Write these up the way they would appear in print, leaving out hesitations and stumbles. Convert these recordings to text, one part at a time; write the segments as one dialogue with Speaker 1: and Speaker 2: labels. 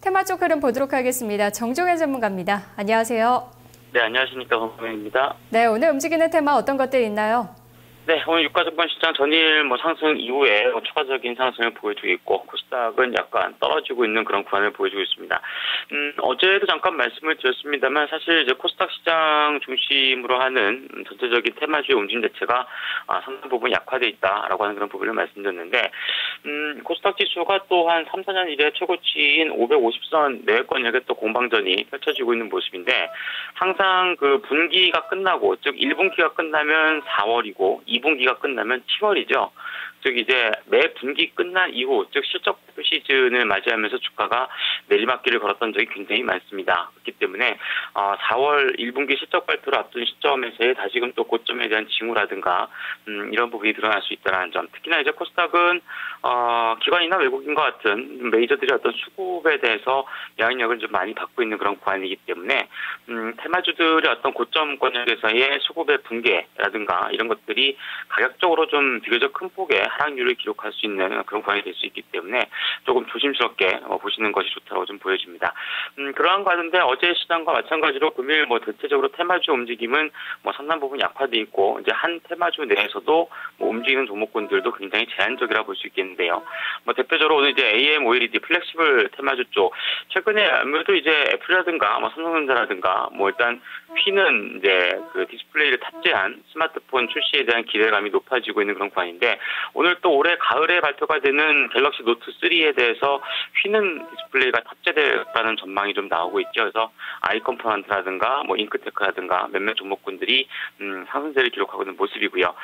Speaker 1: 테마 쪽 흐름 보도록 하겠습니다. 정종현 전문가입니다. 안녕하세요.
Speaker 2: 네, 안녕하십니까. 권범입니다.
Speaker 1: 네, 오늘 움직이는 테마 어떤 것들 있나요?
Speaker 2: 네, 오늘 유가증권 시장 전일 상승 이후에 추가적인 상승을 보여주고 있고, 코스닥은 약간 떨어지고 있는 그런 구간을 보여주고 있습니다. 어제도 잠깐 말씀을 드렸습니다만, 사실 이제 코스닥 시장 중심으로 하는 전체적인 테마주의 움직임 자체가 상당 부분 약화돼 있다라고 하는 그런 부분을 말씀드렸는데, 코스닥 지수가 또 한 3, 4년 이래 최고치인 550선 내외권역에 또 공방전이 펼쳐지고 있는 모습인데, 항상 그 분기가 끝나고, 즉 1분기가 끝나면 4월이고, 2분기가 끝나면 7월이죠. 즉 이제 매 분기 끝난 이후, 즉 실적 발표 시즌을 맞이하면서 주가가 내리막길을 걸었던 적이 굉장히 많습니다. 그렇기 때문에 4월 1분기 실적 발표를 앞둔 시점에서의 다시금 또 고점에 대한 징후라든가 이런 부분이 드러날 수 있다는 점. 특히나 이제 코스닥은 기관이나 외국인과 같은 메이저들의 어떤 수급에 대해서 영향력을 좀 많이 받고 있는 그런 구간이기 때문에 테마주들의 어떤 고점권역에서의 수급의 붕괴라든가 이런 것들이 가격적으로 좀 비교적 큰 폭의 하락률을 기록할 수 있는 그런 구간이 될 수 있기 때문에 조금 조심스럽게 보시는 것이 좋다고 좀 보여집니다. 그러한 가운데 어제 시장과 마찬가지로 금일 대체적으로 테마주 움직임은 상당 부분 약화돼 있고, 이제 한 테마주 내에서도 움직이는 종목군들도 굉장히 제한적이라 볼 수 있겠는데요. 대표적으로 오늘 이제 AM, OLED, 플렉시블 테마주 쪽, 최근에 아무래도 이제 애플이라든가 삼성전자라든가 일단 휘는 이제 그 디스플레이를 탑재한 스마트폰 출시에 대한 기대감이 높아지고 있는 그런 구간인데, 오늘 또 올해 가을에 발표가 되는 갤럭시 노트 3에 대해서 휘는 디스플레이가 탑재될까라는 전망이 좀 나오고 있죠. 그래서 아이컴포넌트라든가 잉크테크라든가 몇몇 종목군들이 상승세를 기록하고 있는 모습이고요.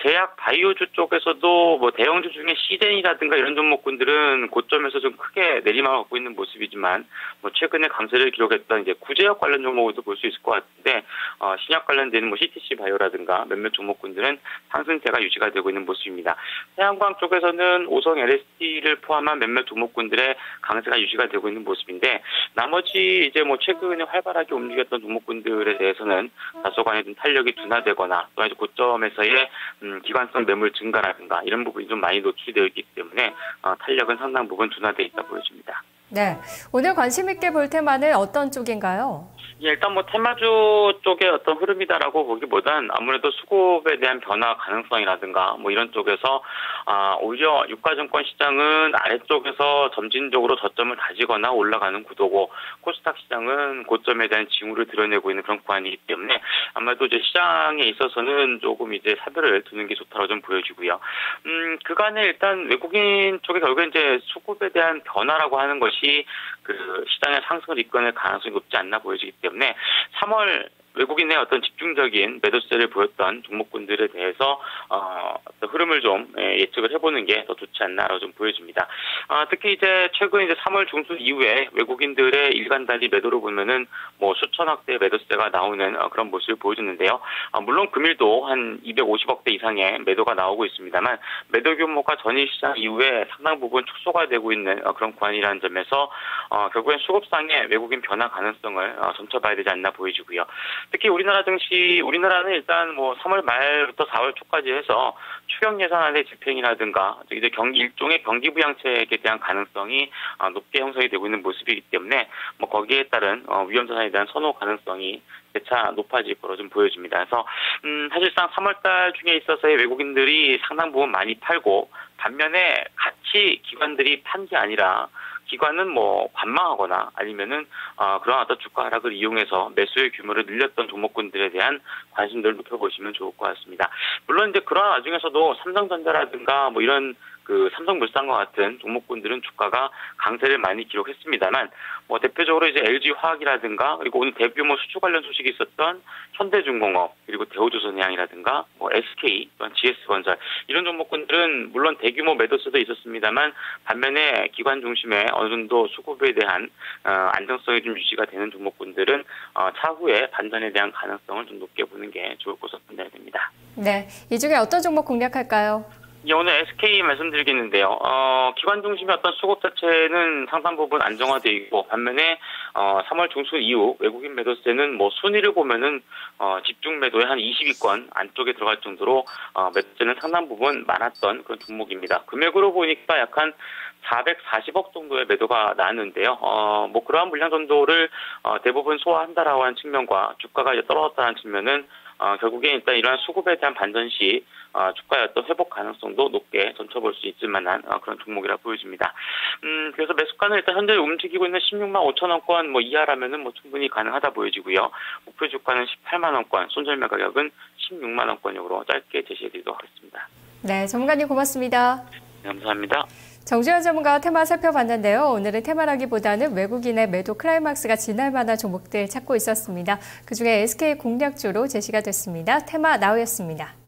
Speaker 2: 제약 바이오주 쪽에서도 대형주 중에 시젠이라든가 이런 종목군들은 고점에서 좀 크게 내리막을 갖고 있는 모습이지만 최근에 강세를 기록했던 이제 구제약 관련 종목으로도 볼 수 있을 것 같은데, 신약 관련된 CTC 바이오라든가 몇몇 종목군들은 상승세가 유지가 되고 있는 모습입니다. 태양광 쪽에서는 오성 LST를 포함한 몇몇 종목군들의 강세가 유지가 되고 있는 모습인데, 나머지 이제 최근에 활발하게 움직였던 종목군들에 대해서는 다소간의 좀 탄력이 둔화되거나 또 이제 고점에서의 기관성 매물 증가라든가 이런 부분이 좀 많이 노출되어 있기 때문에 탄력은 상당 부분 둔화되어 있다 보여집니다.
Speaker 1: 네, 오늘 관심 있게 볼 테마는 어떤 쪽인가요?
Speaker 2: 일단 테마주 쪽의 어떤 흐름이다라고 보기보단 아무래도 수급에 대한 변화 가능성이라든가 이런 쪽에서 오히려 유가증권 시장은 아래쪽에서 점진적으로 저점을 다지거나 올라가는 구도고, 코스닥 시장은 고점에 대한 징후를 드러내고 있는 그런 구간이기 때문에 아마도 이제 시장에 있어서는 조금 이제 사별을 두는 게 좋다고 좀 보여지고요. 그간에 일단 외국인 쪽에 결국에 이제 수급에 대한 변화라고 하는 것이 그 시장의 상승을 이끌어낼 가능성이 높지 않나 보여지기 때문에 3월 외국인의 어떤 집중적인 매도세를 보였던 종목군들에 대해서 흐름을 좀 예측을 해보는 게 더 좋지 않나라고 좀 보여집니다. 특히 이제 최근 이제 3월 중순 이후에 외국인들의 일간 단위 매도로 보면은 수천억대 매도세가 나오는 그런 모습을 보여주는데요. 물론 금일도 한 250억대 이상의 매도가 나오고 있습니다만, 매도 규모가 전일 시장 이후에 상당 부분 축소가 되고 있는 그런 구간이라는 점에서 결국엔 수급상의 외국인 변화 가능성을 점쳐봐야 되지 않나 보여지고요. 특히 우리나라는 일단 3월 말부터 4월 초까지 해서 추경 예산안의 집행이라든가 이제 일종의 경기 부양책에 대한 가능성이 높게 형성이 되고 있는 모습이기 때문에 거기에 따른 위험 자산에 대한 선호 가능성이 재차 높아질 거로 좀 보여집니다. 그래서 사실상 3월달 중에 있어서의 외국인들이 상당 부분 많이 팔고, 반면에 같이 기관들이 판 게 아니라 기관은 관망하거나 아니면은 그런 어떤 주가 하락을 이용해서 매수의 규모를 늘렸던 종목군들에 대한 관심들을 높여보시면 좋을 것 같습니다. 물론 이제 그런 와중에서도 삼성전자라든가 이런 그 삼성물산과 같은 종목군들은 주가가 강세를 많이 기록했습니다만, 대표적으로 이제 LG화학이라든가 그리고 오늘 대규모 수주 관련 소식이 있었던 현대중공업 그리고 대우조선해양이라든가 SK 또한 GS건설 이런 종목군들은 물론 대규모 매도세도 있었습니다만, 반면에 기관 중심의 어느 정도 수급에 대한 안정성이 좀 유지가 되는 종목군들은 차후에 반전에 대한 가능성을 좀 높게 보는 게 좋을 것으로 판단됩니다.
Speaker 1: 네, 이 중에 어떤 종목 공략할까요?
Speaker 2: 오늘 SK 말씀드리겠는데요. 기관 중심의 어떤 수급 자체는 상당 부분 안정화되어 있고, 반면에 3월 중순 이후 외국인 매도세는 순위를 보면은 집중 매도에 한 20위권 안쪽에 들어갈 정도로 매도세는 상당 부분 많았던 그런 종목입니다. 금액으로 보니까 약 한 440억 정도의 매도가 나왔는데요. 뭐 그러한 물량 정도를 대부분 소화한다라고 하는 측면과 주가가 이제 떨어졌다는 측면은 결국에 일단 이러한 수급에 대한 반전 시 주가의 어떤 회복 가능성도 높게 점쳐볼 수 있을 만한 그런 종목이라 보여집니다. 그래서 매수가는 일단 현재 움직이고 있는 16만 5천 원권 뭐 이하라면은 뭐 충분히 가능하다 보여지고요. 목표 주가는 18만 원권, 손절매 가격은 16만 원권으로 짧게 제시해드리도록 하겠습니다.
Speaker 1: 네, 전문가님 고맙습니다.
Speaker 2: 네, 감사합니다.
Speaker 1: 정주현 전문가와 테마 살펴봤는데요. 오늘은 테마라기보다는 외국인의 매도 클라이막스가 지날 만한 종목들 찾고 있었습니다. 그중에 SK 공략주로 제시가 됐습니다. 테마 나우였습니다.